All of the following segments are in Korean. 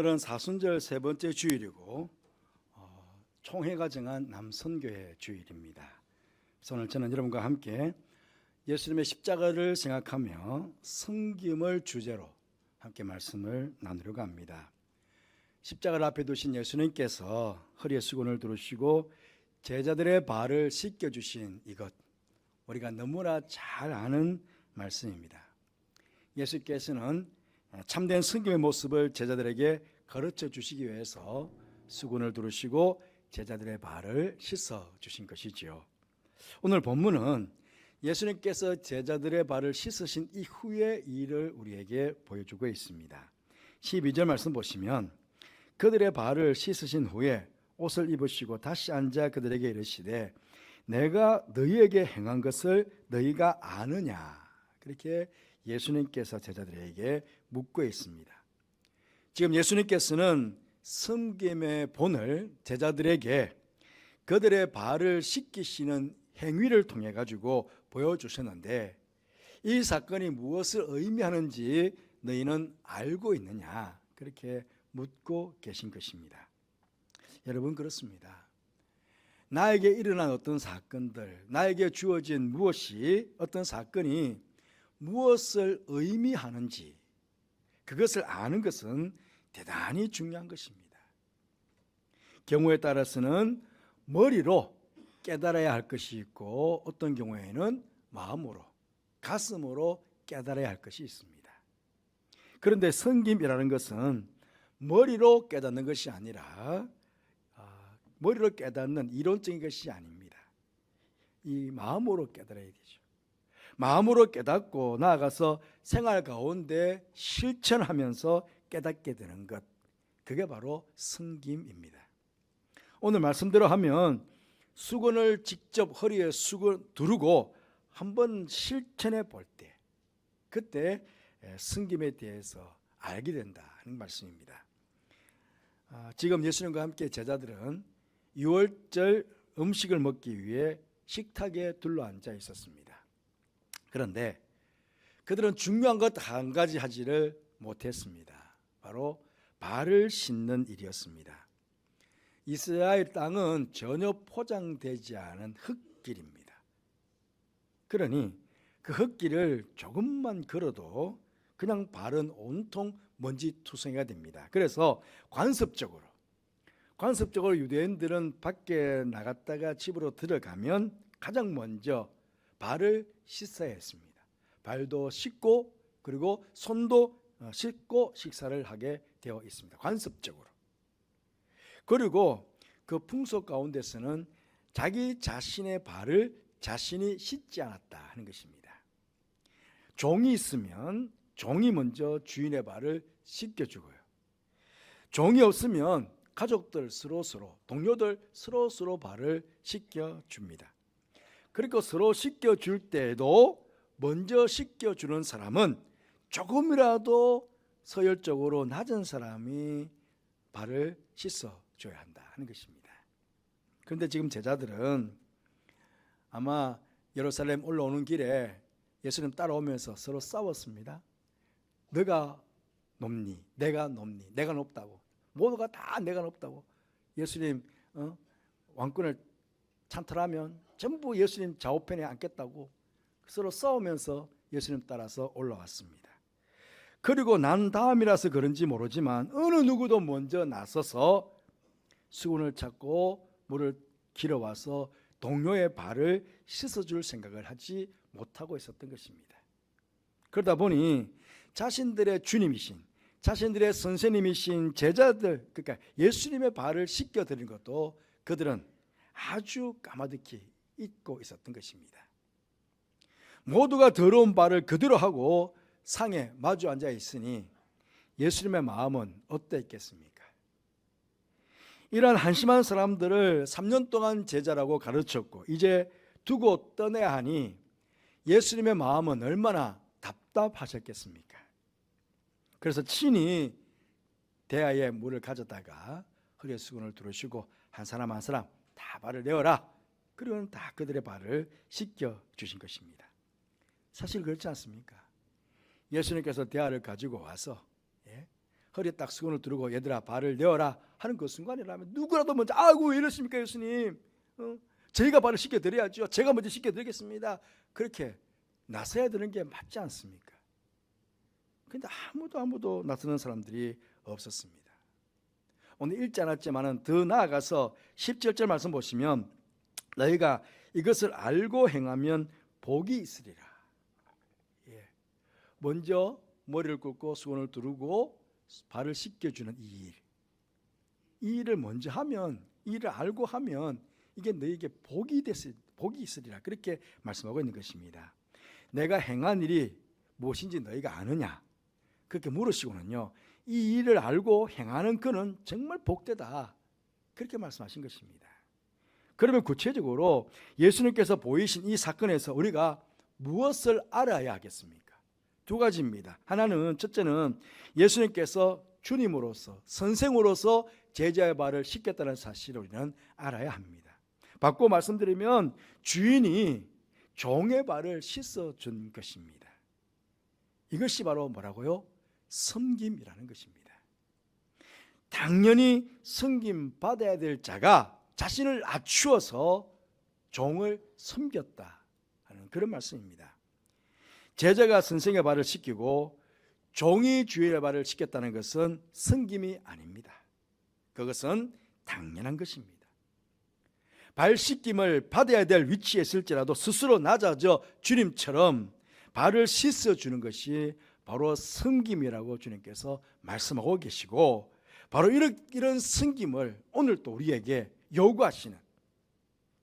오늘은 사순절 세 번째 주일이고 총회가 정한 남선교회 주일입니다. 그래서 오늘 저는 여러분과 함께 예수님의 십자가를 생각하며 섬김을 주제로 함께 말씀을 나누려고 합니다. 십자가를 앞에 두신 예수님께서 허리에 수건을 두르시고 제자들의 발을 씻겨주신 이것, 우리가 너무나 잘 아는 말씀입니다. 예수께서는 참된 섬김의 모습을 제자들에게 가르쳐 주시기 위해서 수건을 두르시고 제자들의 발을 씻어 주신 것이지요. 오늘 본문은 예수님께서 제자들의 발을 씻으신 이후의 일을 우리에게 보여주고 있습니다. 12절 말씀 보시면 그들의 발을 씻으신 후에 옷을 입으시고 다시 앉아 그들에게 이르시되 내가 너희에게 행한 것을 너희가 아느냐, 그렇게 예수님께서 제자들에게 묻고 있습니다. 지금 예수님께서는 섬김의 본을 제자들에게 그들의 발을 씻기시는 행위를 통해 가지고 보여주셨는데, 이 사건이 무엇을 의미하는지 너희는 알고 있느냐, 그렇게 묻고 계신 것입니다. 여러분, 그렇습니다. 나에게 일어난 어떤 사건들, 나에게 주어진 무엇이, 어떤 사건이 무엇을 의미하는지 그것을 아는 것은 대단히 중요한 것입니다. 경우에 따라서는 머리로 깨달아야 할 것이 있고, 어떤 경우에는 마음으로, 가슴으로 깨달아야 할 것이 있습니다. 그런데 섬김이라는 것은 머리로 깨닫는 것이 아니라 머리로 깨닫는 이론적인 것이 아닙니다. 이 마음으로 깨달아야 되죠. 마음으로 깨닫고 나아가서 생활 가운데 실천하면서 깨닫게 되는 것, 그게 바로 섬김입니다. 오늘 말씀대로 하면 수건을 직접 허리에 수건 두르고 한번 실천해 볼 때, 그때 섬김에 대해서 알게 된다는 말씀입니다. 지금 예수님과 함께 제자들은 유월절 음식을 먹기 위해 식탁에 둘러앉아 있었습니다. 그런데 그들은 중요한 것 한 가지 하지를 못했습니다. 바로 발을 씻는 일이었습니다. 이스라엘 땅은 전혀 포장되지 않은 흙길입니다. 그러니 그 흙길을 조금만 걸어도 그냥 발은 온통 먼지투성이가 됩니다. 그래서 관습적으로 유대인들은 밖에 나갔다가 집으로 들어가면 가장 먼저 발을 씻어야 했습니다. 발도 씻고 그리고 손도 씻고 식사를 하게 되어 있습니다. 관습적으로. 그리고 그 풍속 가운데서는 자기 자신의 발을 자신이 씻지 않았다 하는 것입니다. 종이 있으면 종이 먼저 주인의 발을 씻겨주고요. 종이 없으면 가족들 서로, 동료들 서로 발을 씻겨줍니다. 그리고 서로 씻겨줄 때에도 먼저 씻겨주는 사람은 조금이라도 서열적으로 낮은 사람이 발을 씻어줘야 한다 하는 것입니다. 그런데 지금 제자들은 아마 예루살렘 올라오는 길에 예수님 따라오면서 서로 싸웠습니다. 너가 높니, 내가 높니, 내가 높다고, 모두가 다 내가 높다고. 예수님 왕권을 찬탈하면 전부 예수님 좌우편에 앉겠다고 서로 싸우면서 예수님 따라서 올라왔습니다. 그리고 난 다음이라서 그런지 모르지만 어느 누구도 먼저 나서서 수건을 찾고 물을 길어와서 동료의 발을 씻어줄 생각을 하지 못하고 있었던 것입니다. 그러다 보니 자신들의 주님이신, 자신들의 선생님이신 제자들, 그러니까 예수님의 발을 씻겨드린 것도 그들은 아주 까마득히 잊고 있었던 것입니다. 모두가 더러운 발을 그대로 하고 상에 마주 앉아 있으니 예수님의 마음은 어땠겠습니까? 이러한 한심한 사람들을 3년 동안 제자라고 가르쳤고 이제 두고 떠내야 하니 예수님의 마음은 얼마나 답답하셨겠습니까? 그래서 친히 대야에 물을 가져다가 허리에 수건을 두르시고 한 사람 한 사람 다 발을 내어라. 그리고는 다 그들의 발을 씻겨 주신 것입니다. 사실 그렇지 않습니까? 예수님께서 대야를 가지고 와서 허리에 딱 수건을 두르고 얘들아 발을 내어라 하는 그 순간이라면 누구라도 먼저 아이고 왜 이러십니까 예수님, 저희가 발을 씻겨드려야죠, 제가 먼저 씻겨드리겠습니다, 그렇게 나서야 되는 게 맞지 않습니까? 그런데 아무도 나서는 사람들이 없었습니다. 오늘 읽지 않았지만 더 나아가서 17절 말씀 보시면 너희가 이것을 알고 행하면 복이 있으리라. 먼저 머리를 꿇고 수건을 두르고 발을 씻겨주는 이 일을 먼저 하면, 이 일을 알고 하면 이게 너희에게 복이 있으리라, 그렇게 말씀하고 있는 것입니다. 내가 행한 일이 무엇인지 너희가 아느냐, 그렇게 물으시고는요, 이 일을 알고 행하는 그는 정말 복되다, 그렇게 말씀하신 것입니다. 그러면 구체적으로 예수님께서 보이신 이 사건에서 우리가 무엇을 알아야 하겠습니까? 두 가지입니다. 하나는, 첫째는 예수님께서 주님으로서, 선생으로서 제자의 발을 씻겼다는 사실을 우리는 알아야 합니다. 바꿔 말씀드리면 주인이 종의 발을 씻어준 것입니다. 이것이 바로 뭐라고요? 섬김이라는 것입니다. 당연히 섬김 받아야 될 자가 자신을 낮추어서 종을 섬겼다 하는 그런 말씀입니다. 제자가 선생의 발을 씻기고 종이 주인의 발을 씻겼다는 것은 섬김이 아닙니다. 그것은 당연한 것입니다. 발 씻김을 받아야 될 위치에 있을지라도 스스로 낮아져 주님처럼 발을 씻어주는 것이 바로 섬김이라고 주님께서 말씀하고 계시고, 바로 이런 섬김을 오늘 또 우리에게 요구하시는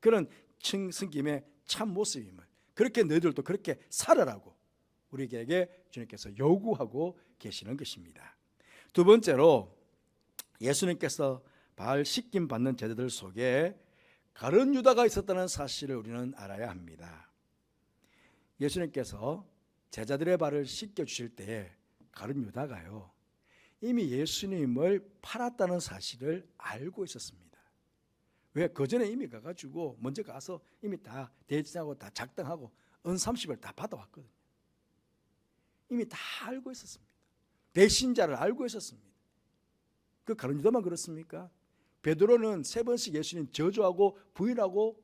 그런 섬김의 참 모습임을, 그렇게 너희들도 그렇게 살아라고 우리에게 주님께서 요구하고 계시는 것입니다. 두 번째로, 예수님께서 발 씻김 받는 제자들 속에 가룟 유다가 있었다는 사실을 우리는 알아야 합니다. 예수님께서 제자들의 발을 씻겨주실 때에 가룟 유다가요, 이미 예수님을 팔았다는 사실을 알고 있었습니다. 왜? 그 전에 이미 가가지고 먼저 가서 이미 다 대진하고 다 작당하고 은 30을 다 받아왔거든요. 이미 다 알고 있었습니다. 배신자를 알고 있었습니다. 그 가룟 유다만 그렇습니까? 베드로는 3번씩 예수님 저주하고 부인하고,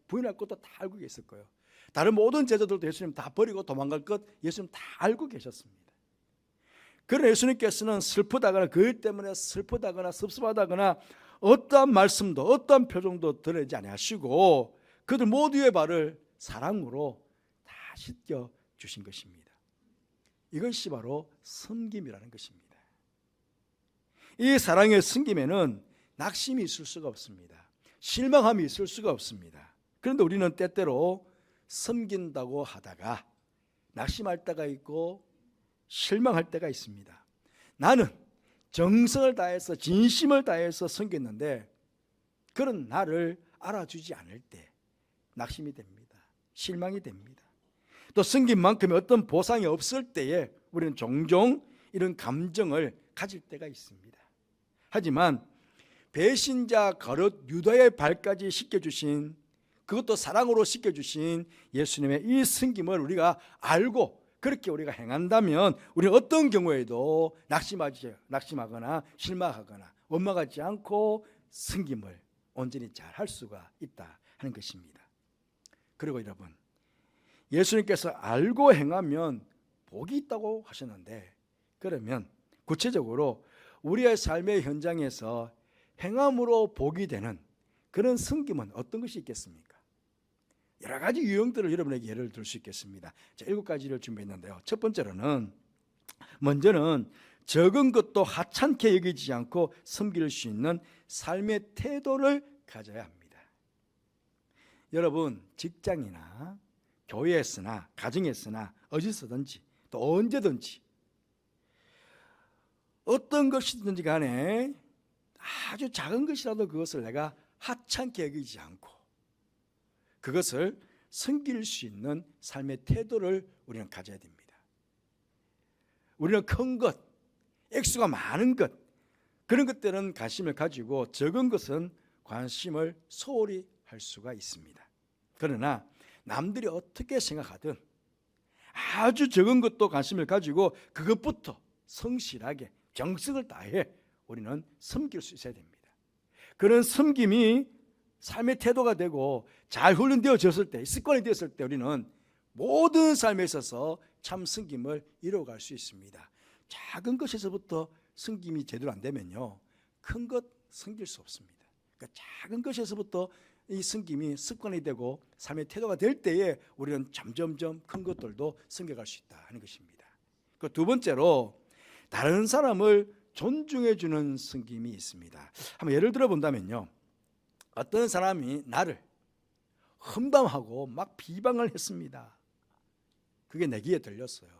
부인할 것도 다 알고 계실 거예요. 다른 모든 제자들도 예수님 다 버리고 도망갈 것 예수님 다 알고 계셨습니다. 그러나 예수님께서는 슬프다거나 그 때문에 슬프다거나 섭섭하다거나 어떠한 말씀도 어떠한 표정도 드러내지 아니하시고 그들 모두의 발을 사랑으로 다 씻겨 주신 것입니다. 이것이 바로 섬김이라는 것입니다. 이 사랑의 섬김에는 낙심이 있을 수가 없습니다. 실망함이 있을 수가 없습니다. 그런데 우리는 때때로 섬긴다고 하다가 낙심할 때가 있고 실망할 때가 있습니다. 나는 정성을 다해서 진심을 다해서 섬겼는데 그런 나를 알아주지 않을 때 낙심이 됩니다. 실망이 됩니다. 또 섬긴 만큼의 어떤 보상이 없을 때에 우리는 종종 이런 감정을 가질 때가 있습니다. 하지만 배신자 가룟 유다의 발까지 씻겨주신, 그것도 사랑으로 씻겨주신 예수님의 이 섬김을 우리가 알고 그렇게 우리가 행한다면 우리는 어떤 경우에도 낙심하거나 실망하거나 원망하지 않고 섬김을 온전히 잘 할 수가 있다 하는 것입니다. 그리고 여러분, 예수님께서 알고 행하면 복이 있다고 하셨는데, 그러면 구체적으로 우리의 삶의 현장에서 행함으로 복이 되는 그런 섬김은 어떤 것이 있겠습니까? 여러 가지 유형들을 여러분에게 예를 들 수 있겠습니다. 7가지를 준비했는데요. 첫 번째로는, 먼저는 적은 것도 하찮게 여기지 않고 섬길 수 있는 삶의 태도를 가져야 합니다. 여러분, 직장이나 교회에서나 가정에서나 어디서든지 또 언제든지 어떤 것이든지 간에 아주 작은 것이라도 그것을 내가 하찮게 여기지 않고 그것을 섬길 수 있는 삶의 태도를 우리는 가져야 됩니다. 우리는 큰 것, 액수가 많은 것, 그런 것들은 관심을 가지고 적은 것은 관심을 소홀히 할 수가 있습니다. 그러나 남들이 어떻게 생각하든 아주 적은 것도 관심을 가지고 그것부터 성실하게 정성을 다해 우리는 섬길 수 있어야 됩니다. 그런 섬김이 삶의 태도가 되고 잘 훈련되어졌을 때, 습관이 되었을 때 우리는 모든 삶에 있어서 참 섬김을 이루어갈 수 있습니다. 작은 것에서부터 섬김이 제대로 안 되면요, 큰 것 섬길 수 없습니다. 그러니까 작은 것에서부터 이 섬김이 습관이 되고 삶의 태도가 될 때에 우리는 점점점 큰 것들도 섬겨갈 수 있다 하는 것입니다. 그 두 번째로 다른 사람을 존중해 주는 섬김이 있습니다. 한번 예를 들어 본다면요, 어떤 사람이 나를 험담하고 막 비방을 했습니다. 그게 내 귀에 들렸어요.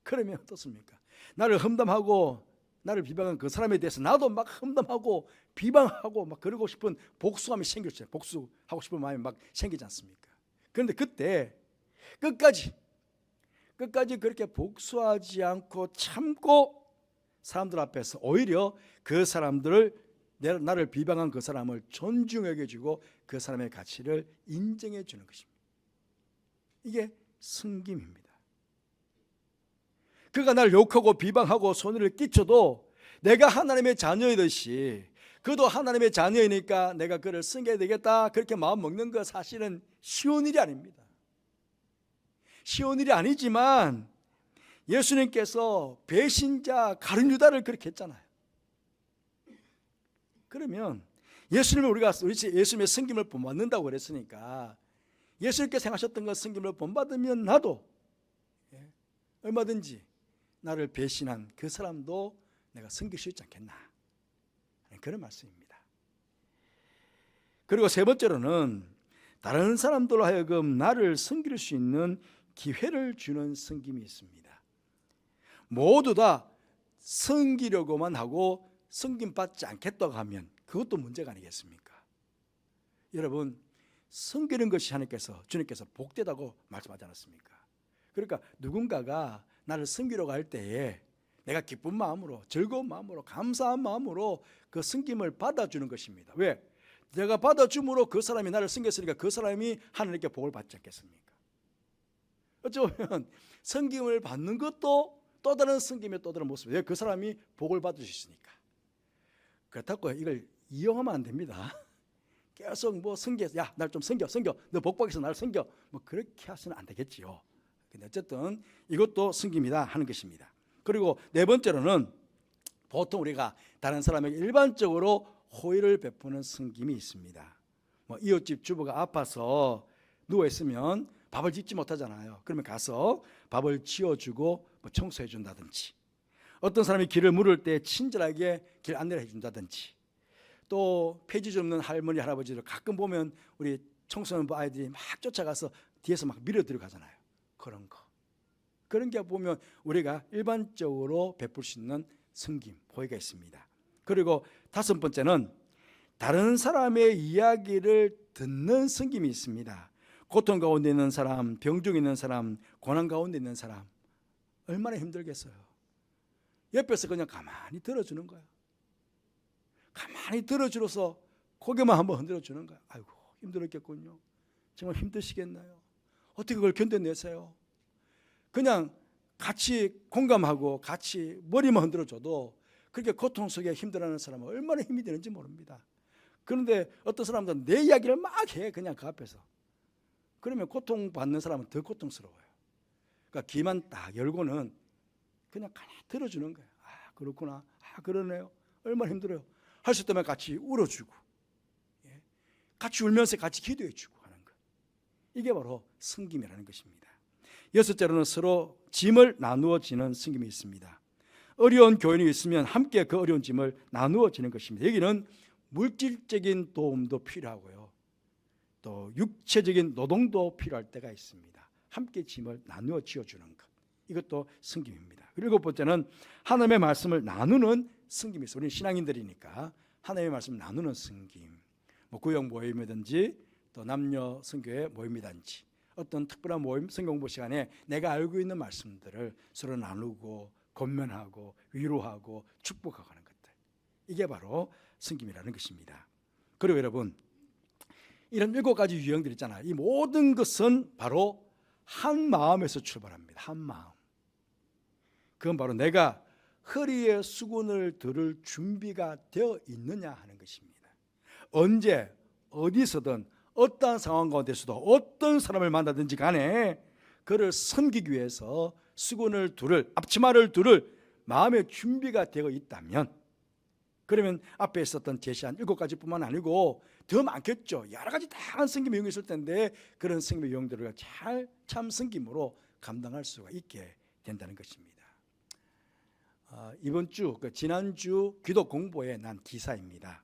그러면 어떻습니까? 나를 험담하고 나를 비방한 그 사람에 대해서 나도 막 험담하고 비방하고 막 그러고 싶은 복수감이 생겼어요. 복수하고 싶은 마음이 막 생기지 않습니까? 그런데 그때 끝까지 그렇게 복수하지 않고 참고 사람들 앞에서 오히려 그 사람들을, 나를 비방한 그 사람을 존중해 주고 그 사람의 가치를 인정해 주는 것입니다. 이게 섬김입니다. 그가 나를 욕하고 비방하고 손해를 끼쳐도 내가 하나님의 자녀이듯이 그도 하나님의 자녀이니까 내가 그를 섬겨야 되겠다, 그렇게 마음 먹는 거 사실은 쉬운 일이 아닙니다. 쉬운 일이 아니지만 예수님께서 배신자 가룟 유다를 그렇게 했잖아요. 그러면 우리가 예수님의 섬김을 본받는다고 그랬으니까 예수님께서 행하셨던 것 섬김을 본받으면 나도 얼마든지 나를 배신한 그 사람도 내가 섬길 수 있지 않겠나, 그런 말씀입니다. 그리고 세 번째로는 다른 사람들로 하여금 나를 섬길 수 있는 기회를 주는 섬김이 있습니다. 모두 다 섬기려고만 하고 섬김받지 않겠다고 하면 그것도 문제가 아니겠습니까? 여러분, 섬기는 것이 주님께서 복되다고 말씀하지 않았습니까? 그러니까 누군가가 나를 섬기려고 할 때에 내가 기쁜 마음으로, 즐거운 마음으로, 감사한 마음으로 그 섬김을 받아주는 것입니다. 왜? 내가 받아줌으로 그 사람이 나를 섬겼으니까 그 사람이 하나님께 복을 받지 않겠습니까? 어쩌면 섬김을 받는 것도 또 다른 섬김의 또 다른 모습이에요. 그 사람이 복을 받을 수 있으니까. 그렇다고 이걸 이용하면 안 됩니다. 계속 뭐 섬겨, 야, 날 좀 섬겨, 너 복 받기 위해서 나를 섬겨, 뭐 그렇게 하시면 안 되겠지요. 근데 어쨌든 이것도 섬김이다 하는 것입니다. 그리고 네 번째로는 보통 우리가 다른 사람에게 일반적으로 호의를 베푸는 섬김이 있습니다. 뭐 이웃집 주부가 아파서 누워 있으면 밥을 짓지 못하잖아요. 그러면 가서 밥을 지어주고 뭐 청소해 준다든지, 어떤 사람이 길을 물을 때 친절하게 길 안내를 해준다든지, 또 폐지 좀 없는 할머니 할아버지를 가끔 보면 우리 청소년 아이들이 막 쫓아가서 뒤에서 막 밀어 들어가잖아요. 그런 게 보면 우리가 일반적으로 베풀 수 있는 섬김, 호의가 있습니다. 그리고 다섯 번째는 다른 사람의 이야기를 듣는 섬김이 있습니다. 고통 가운데 있는 사람, 병 중에 있는 사람, 고난 가운데 있는 사람 얼마나 힘들겠어요. 옆에서 그냥 가만히 들어주는 거야. 가만히 들어주어서 고개만 한번 흔들어주는 거야. 아이고, 힘들었겠군요. 정말 힘드시겠나요? 어떻게 그걸 견뎌내세요? 그냥 같이 공감하고 같이 머리만 흔들어줘도 그렇게 고통 속에 힘들어하는 사람은 얼마나 힘이 되는지 모릅니다. 그런데 어떤 사람들은 내 이야기를 막 해, 그냥 그 앞에서. 그러면 고통받는 사람은 더 고통스러워요. 그러니까 귀만 딱 열고는 그냥 가만히 들어주는 거예요. 아, 그렇구나. 아, 그러네요. 얼마나 힘들어요. 할 수 있다면 같이 울어주고, 같이 울면서 같이 기도해주고 하는 것. 이게 바로 섬김이라는 것입니다. 여섯째로는 서로 짐을 나누어 지는 섬김이 있습니다. 어려운 교인이 있으면 함께 그 어려운 짐을 나누어 지는 것입니다. 여기는 물질적인 도움도 필요하고요, 또 육체적인 노동도 필요할 때가 있습니다. 함께 짐을 나누어 지어주는 것, 이것도 섬김입니다. 그리고 일곱 번째는 하나님의 말씀을 나누는 섬김이 있어요. 우리는 신앙인들이니까 하나님의 말씀을 나누는 섬김, 뭐 구역 모임이든지 또 남녀 선교회 모임이든지 어떤 특별한 모임, 성경 공부 시간에 내가 알고 있는 말씀들을 서로 나누고 권면하고 위로하고 축복하고 하는 것들, 이게 바로 섬김이라는 것입니다. 그리고 여러분, 이런 7가지 유형들 있잖아요. 이 모든 것은 바로 한 마음에서 출발합니다. 한 마음. 그건 바로 내가 허리에 수건을 들을 준비가 되어 있느냐 하는 것입니다. 언제 어디서든 어떠한 상황 가운데서도 어떤 사람을 만나든지 간에 그를 섬기기 위해서 수건을 두를, 앞치마를 두를 마음의 준비가 되어 있다면, 그러면 앞에 있었던 제시한 7가지뿐만 아니고 더 많겠죠. 여러 가지 다양한 섬김의 유형이 있을 텐데 그런 섬김의 유형들을 잘 참 섬김으로 감당할 수가 있게 된다는 것입니다. 이번 주, 지난주 기도 공부에 난 기사입니다.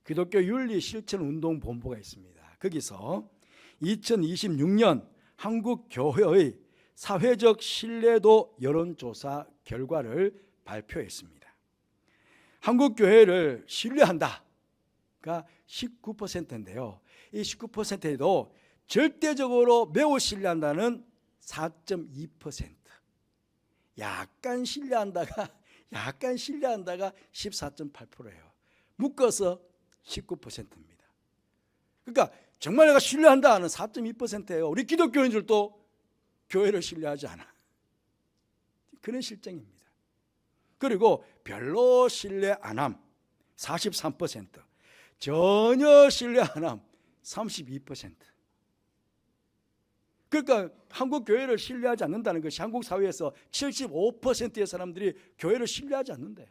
기독교 윤리 실천 운동 본부가 있습니다. 거기서 2026년 한국 교회의 사회적 신뢰도 여론조사 결과를 발표했습니다. 한국 교회를 신뢰한다가 19%인데요. 이 19%에도 절대적으로 매우 신뢰한다는 4.2%, 약간 신뢰한다가 14.8%예요. 묶어서 19%입니다. 그러니까 정말 내가 신뢰한다 하는 4.2%예요. 우리 기독교인들도 교회를 신뢰하지 않아. 그런 실정입니다. 그리고 별로 신뢰 안 함 43%, 전혀 신뢰 안 함 32%. 그러니까 한국 교회를 신뢰하지 않는다는 것이 한국 사회에서 75%의 사람들이 교회를 신뢰하지 않는데요.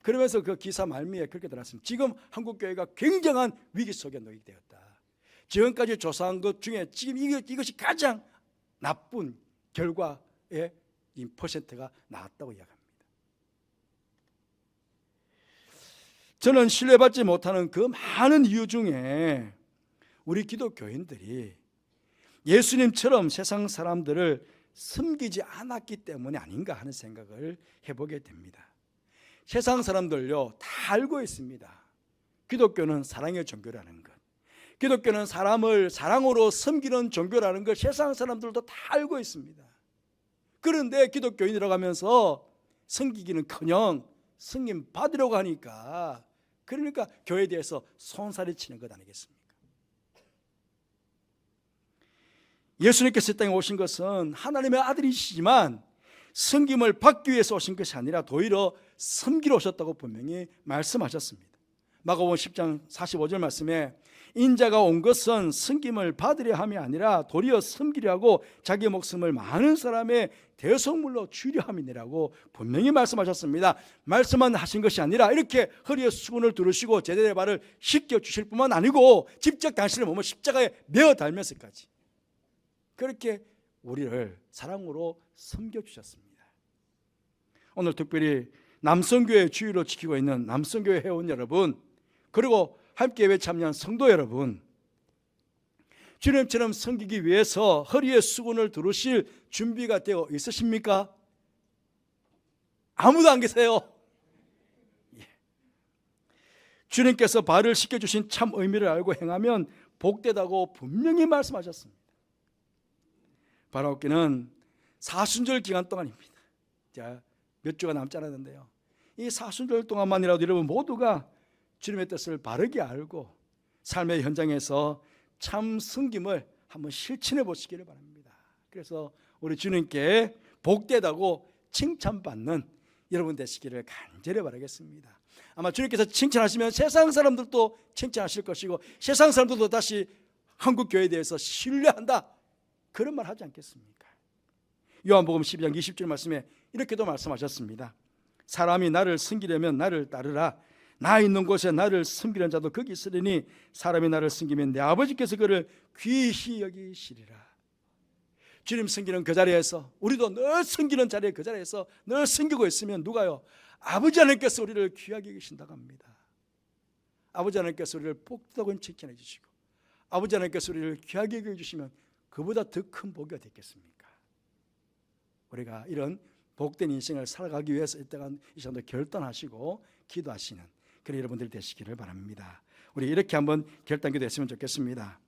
그러면서 그 기사 말미에 그렇게 들었습니다. 지금 한국 교회가 굉장한 위기 속에 놓이게 되었다. 지금까지 조사한 것 중에 지금 이것이 가장 나쁜 결과의 이 퍼센트가 나왔다고 이야기합니다. 저는 신뢰받지 못하는 그 많은 이유 중에 우리 기독교인들이 예수님처럼 세상 사람들을 섬기지 않았기 때문이 아닌가 하는 생각을 해보게 됩니다. 세상 사람들요 다 알고 있습니다. 기독교는 사랑의 종교라는 것, 기독교는 사람을 사랑으로 섬기는 종교라는 걸 세상 사람들도 다 알고 있습니다. 그런데 기독교인이라고 하면서 섬기기는커녕 승인 받으려고 하니까, 그러니까 교회에 대해서 손살이 치는 것 아니겠습니까? 예수님께서 이 땅에 오신 것은 하나님의 아들이시지만 섬김을 받기 위해서 오신 것이 아니라 도리어 섬기러 오셨다고 분명히 말씀하셨습니다. 마가복음 10장 45절 말씀에 인자가 온 것은 섬김을 받으려 함이 아니라 도리어 섬기려 하고 자기 목숨을 많은 사람의 대속물로 주려 함이니라고 분명히 말씀하셨습니다. 말씀만 하신 것이 아니라 이렇게 허리에 수건을 두르시고 제자들의 발을 씻겨 주실 뿐만 아니고 직접 당신의 몸을 십자가에 메어 달면서까지 그렇게 우리를 사랑으로 섬겨주셨습니다. 오늘 특별히 남성교회 주의로 지키고 있는 남성교회 회원 여러분, 그리고 함께예배 참여한 성도 여러분, 주님처럼 섬기기 위해서 허리에 수건을 두르실 준비가 되어 있으십니까? 아무도 안 계세요. 주님께서 발을 씻겨주신 참 의미를 알고 행하면 복되다고 분명히 말씀하셨습니다. 바라옵기는 사순절 기간 동안입니다. 자, 몇 주가 남지 않았는데요, 이 사순절 동안만이라도 여러분 모두가 주님의 뜻을 바르게 알고 삶의 현장에서 참 섬김을 한번 실천해 보시기를 바랍니다. 그래서 우리 주님께 복되다고 칭찬받는 여러분 되시기를 간절히 바라겠습니다. 아마 주님께서 칭찬하시면 세상 사람들도 칭찬하실 것이고 세상 사람들도 다시 한국 교회에 대해서 신뢰한다, 그런 말 하지 않겠습니까? 요한복음 12장 20절 말씀에 이렇게도 말씀하셨습니다. 사람이 나를 섬기려면 나를 따르라. 나 있는 곳에 나를 섬기는 자도 거기 있으리니 사람이 나를 섬기면 내 아버지께서 그를 귀히 여기시리라. 주님 섬기는 그 자리에서, 우리도 늘 섬기는 자리에 그 자리에서 늘 섬기고 있으면 누가요? 아버지 하나님께서 우리를 귀하게 여기신다고 합니다. 아버지 하나님께서 우리를 복되다고 칭찬해 주시고 아버지 하나님께서 우리를 귀하게 여겨주시면 그보다 더 큰 복이 어딨겠습니까? 우리가 이런 복된 인생을 살아가기 위해서 이 시간도 결단하시고 기도하시는 그런 여러분들이 되시기를 바랍니다. 우리 이렇게 한번 결단기도 했으면 좋겠습니다.